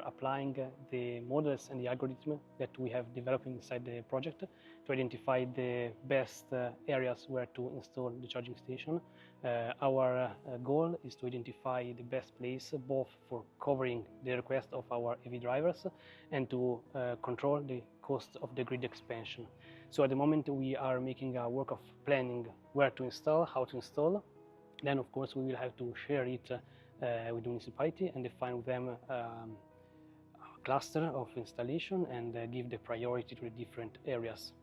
applying the models and the algorithm that we have developed inside the project to identify the best areas where to install the charging station. Our goal is to identify the best place both for covering the request of our EV drivers and to control the cost of the grid expansion. So at the moment we are making a work of planning where to install, how to install. Then of course we will have to share it with the municipality and define with them a cluster of installation and give the priority to the different areas.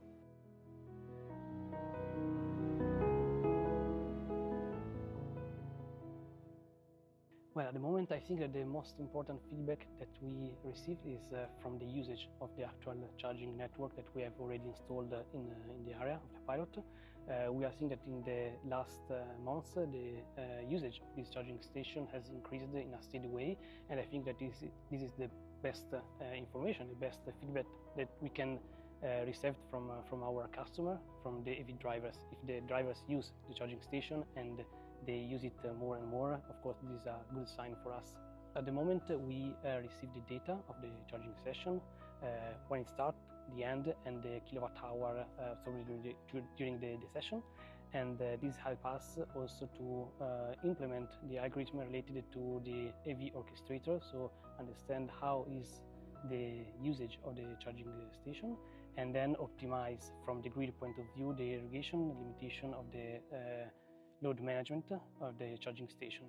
Well, at the moment I think that the most important feedback that we received is from the usage of the actual charging network that we have already installed in the area of the pilot. We are seeing that in the last months the usage of this charging station has increased in a steady way, and I think that this is the best information, the best feedback that we can receive from our customer, from the EV drivers. If the drivers use the charging station and they use it more and more, of course this is a good sign for us. At the moment we receive the data of the charging session, when it starts, the end, and the kilowatt hour during the session, and this helps us also to implement the algorithm related to the EV orchestrator, so understand how is the usage of the charging station, and then optimize from the grid point of view the irrigation limitation of the load management of the charging station.